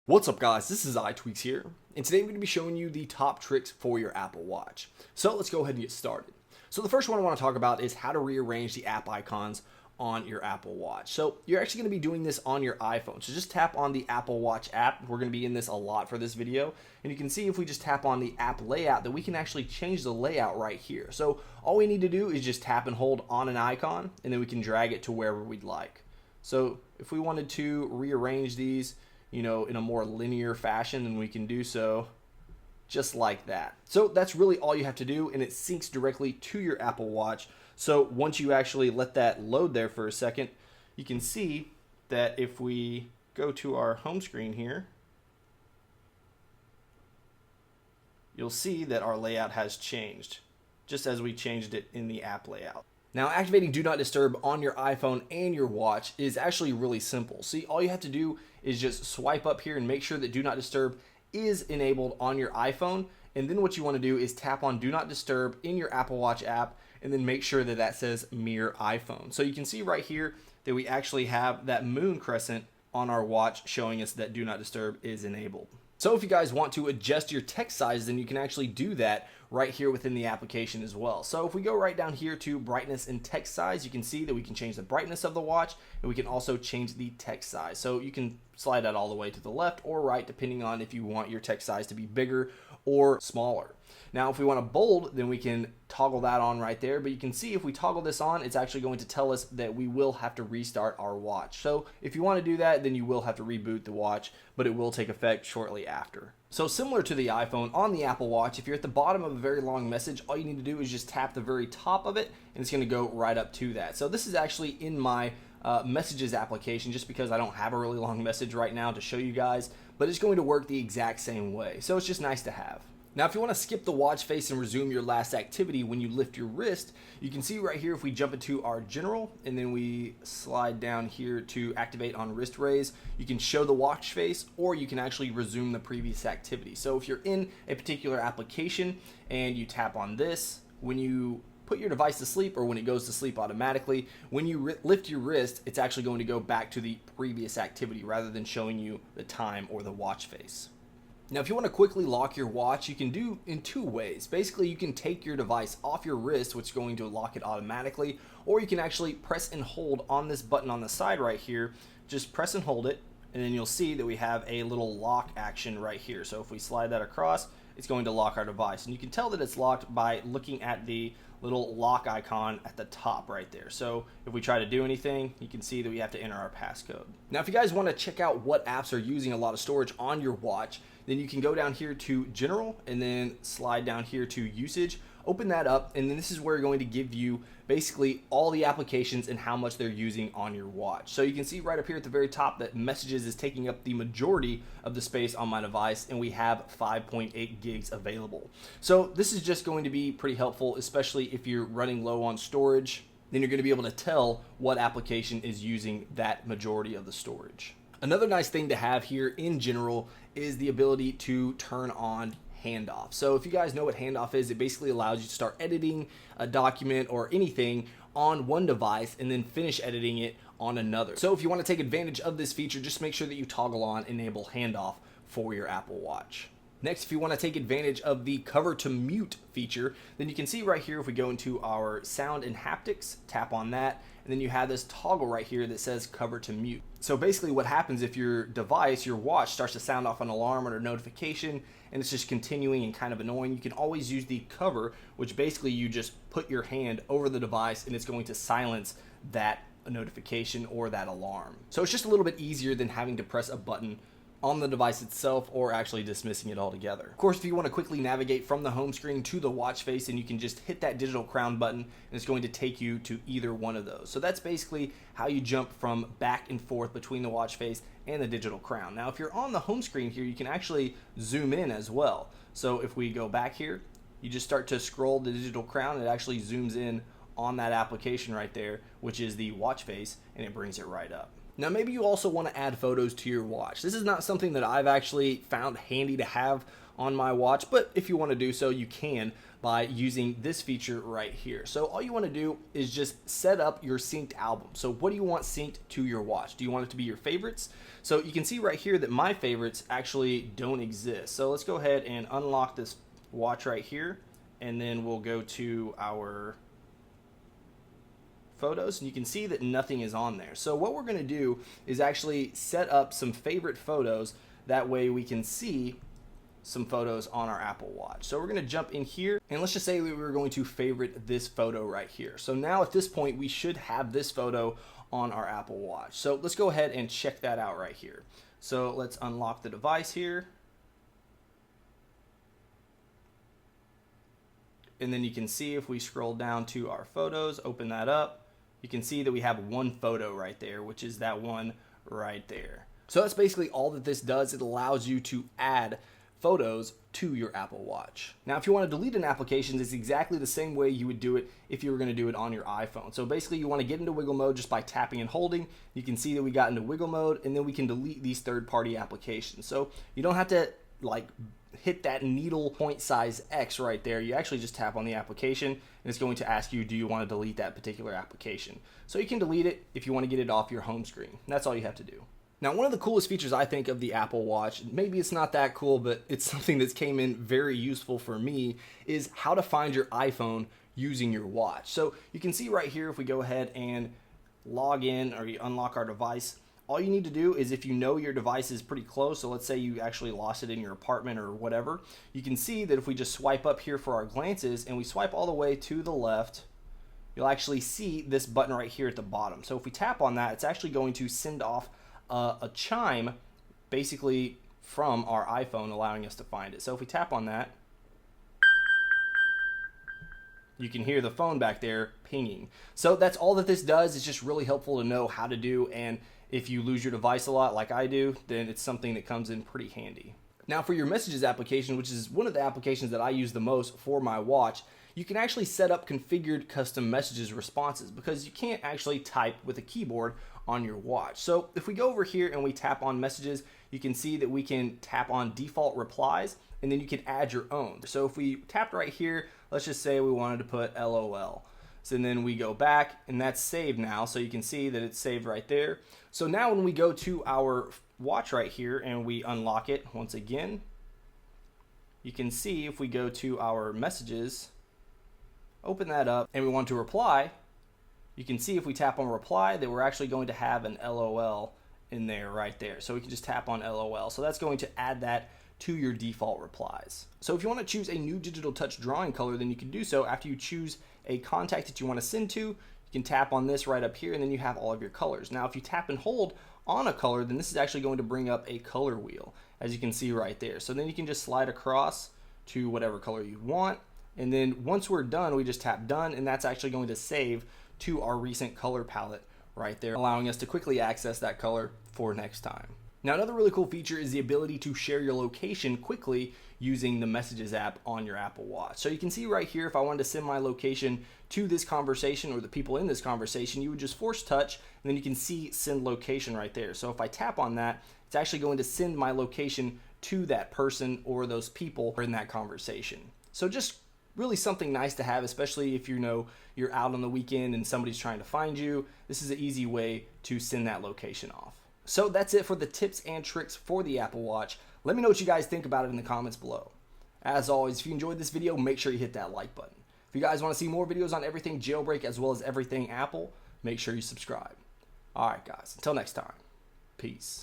What's up guys, this is iTweaks here, and today I'm going to be showing you the top tricks for your Apple Watch. So let's go ahead and get started. So the first one I want to talk about is how to rearrange the app icons on your Apple Watch. So you're actually going to be doing this on your iPhone. So just tap on the Apple Watch app. We're going to be in this a lot for this video. And you can see if we just tap on the app layout that we can actually change the layout right here. So all we need to do is just tap and hold on an icon, and then we can drag it to wherever we'd like. So if we wanted to rearrange these, in a more linear fashion, and we can do so just like that. So that's really all you have to do, and it syncs directly to your Apple Watch. So once you actually let that load there for a second, you can see that if we go to our home screen here, you'll see that our layout has changed, just as we changed it in the app layout. Now, activating Do Not Disturb on your iPhone and your watch is actually really simple. See, all you have to do is just swipe up here and make sure that Do Not Disturb is enabled on your iPhone. And then what you want to do is tap on Do Not Disturb in your Apple Watch app and then make sure that that says Mirror iPhone. So you can see right here that we actually have that moon crescent on our watch showing us that Do Not Disturb is enabled. So if you guys want to adjust your text size, then you can actually do that right here within the application as well. So if we go right down here to brightness and text size, you can see that we can change the brightness of the watch, and we can also change the text size. So you can slide that all the way to the left or right, depending on if you want your text size to be bigger or smaller. Now, if we want to bold, then we can toggle that on right there. But you can see if we toggle this on, it's actually going to tell us that we will have to restart our watch. So if you want to do that, then you will have to reboot the watch, but it will take effect shortly after. So similar to the iPhone, on the Apple Watch, if you're at the bottom of a very long message, all you need to do is just tap the very top of it, and it's going to go right up to that. So this is actually in my messages application, just because I don't have a really long message right now to show you guys, but it's going to work the exact same way. So it's just nice to have. Now, if you want to skip the watch face and resume your last activity when you lift your wrist, you can see right here if we jump into our general and then we slide down here to activate on wrist raise, you can show the watch face, or you can actually resume the previous activity. So if you're in a particular application and you tap on this, when you put your device to sleep, or when it goes to sleep automatically, when you lift your wrist, it's actually going to go back to the previous activity rather than showing you the time or the watch face. Now, if you want to quickly lock your watch, you can do in two ways. Basically, you can take your device off your wrist, which is going to lock it automatically, or you can actually press and hold on this button on the side right here. Just press and hold it, and then you'll see that we have a little lock action right here. So if we slide that across, it's going to lock our device. And you can tell that it's locked by looking at the little lock icon at the top right there. So if we try to do anything, you can see that we have to enter our passcode. Now, if you guys want to check out what apps are using a lot of storage on your watch, then you can go down here to General and then slide down here to Usage. Open that up, and then this is where you're going to give you basically all the applications and how much they're using on your watch. So you can see right up here at the very top that Messages is taking up the majority of the space on my device, and we have 5.8 gigs available. So this is just going to be pretty helpful, especially if you're running low on storage. Then you're going to be able to tell what application is using that majority of the storage. Another nice thing to have here in general is the ability to turn on Handoff. So if you guys know what Handoff is, it basically allows you to start editing a document or anything on one device and then finish editing it on another. So if you want to take advantage of this feature, just make sure that you toggle on Enable Handoff for your Apple Watch. Next, if you want to take advantage of the cover to mute feature, then you can see right here if we go into our sound and haptics, tap on that, and then you have this toggle right here that says cover to mute. So basically what happens if your device, your watch, starts to sound off an alarm or a notification and it's just continuing and kind of annoying, you can always use the cover, which basically you just put your hand over the device and it's going to silence that notification or that alarm. So it's just a little bit easier than having to press a button on the device itself or actually dismissing it altogether. Of course, if you want to quickly navigate from the home screen to the watch face, and you can just hit that digital crown button and it's going to take you to either one of those. So that's basically how you jump from back and forth between the watch face and the digital crown. Now, if you're on the home screen here, you can actually zoom in as well. So if we go back here, you just start to scroll the digital crown, it actually zooms in on that application right there, which is the watch face, and it brings it right up. Now, maybe you also want to add photos to your watch. This is not something that I've actually found handy to have on my watch, but if you want to do so, you can by using this feature right here. So all you want to do is just set up your synced album. So what do you want synced to your watch? Do you want it to be your favorites? So you can see right here that my favorites actually don't exist. So let's go ahead and unlock this watch right here, and then we'll go to our photos, and you can see that nothing is on there. So what we're going to do is actually set up some favorite photos. That way we can see some photos on our Apple Watch. So we're going to jump in here, and let's just say we were going to favorite this photo right here. So now at this point we should have this photo on our Apple Watch. So let's go ahead and check that out right here. So let's unlock the device here, and then you can see if we scroll down to our photos, open that up, you can see that we have one photo right there, which is that one right there. So that's basically all that this does. It allows you to add photos to your Apple Watch. Now, if you want to delete an application, it's exactly the same way you would do it if you were going to do it on your iPhone. So basically, you want to get into wiggle mode just by tapping and holding. You can see that we got into wiggle mode, and then we can delete these third-party applications. So you don't have to like hit that needle point size X right there. You actually just tap on the application, and it's going to ask you, do you want to delete that particular application? So you can delete it if you want to get it off your home screen. That's all you have to do. Now, one of the coolest features I think of the Apple Watch, maybe it's not that cool, but it's something that's came in very useful for me, is how to find your iPhone using your watch. So you can see right here, if we go ahead and log in or you unlock our device, all you need to do is, if you know your device is pretty close, so let's say you actually lost it in your apartment or whatever, you can see that if we just swipe up here for our glances and we swipe all the way to the left, you'll actually see this button right here at the bottom. So if we tap on that, it's actually going to send off a chime basically from our iPhone, allowing us to find it. So if we tap on that, you can hear the phone back there pinging. So that's all that this does. It's just really helpful to know how to do, and if you lose your device a lot like I do, then it's something that comes in pretty handy. Now for your messages application, which is one of the applications that I use the most for my watch, you can actually set up configured custom messages responses, because you can't actually type with a keyboard on your watch. So if we go over here and we tap on messages, you can see that we can tap on default replies, and then you can add your own. So if we tapped right here, let's just say we wanted to put LOL. So then we go back, and that's saved now. So you can see that it's saved right there. So now when we go to our watch right here and we unlock it once again, you can see if we go to our messages, open that up, and we want to reply, you can see if we tap on reply that we're actually going to have an LOL in there right there. So we can just tap on LOL. So that's going to add that to your default replies. So if you want to choose a new digital touch drawing color, then you can do so after you choose a contact that you want to send to. You can tap on this right up here, and then you have all of your colors. Now if you tap and hold on a color, then this is actually going to bring up a color wheel, as you can see right there. So then you can just slide across to whatever color you want, and then once we're done, we just tap done, and that's actually going to save to our recent color palette right there, allowing us to quickly access that color for next time. Now, another really cool feature is the ability to share your location quickly using the Messages app on your Apple Watch. So you can see right here, if I wanted to send my location to this conversation or the people in this conversation, you would just force touch, and then you can see send location right there. So if I tap on that, it's actually going to send my location to that person or those people in that conversation. So just really something nice to have, especially if you know you're out on the weekend and somebody's trying to find you. This is an easy way to send that location off. So that's it for the tips and tricks for the Apple Watch. Let me know what you guys think about it in the comments below. As always, if you enjoyed this video, make sure you hit that like button. If you guys want to see more videos on everything jailbreak as well as everything Apple, make sure you subscribe. Alright guys, until next time, peace.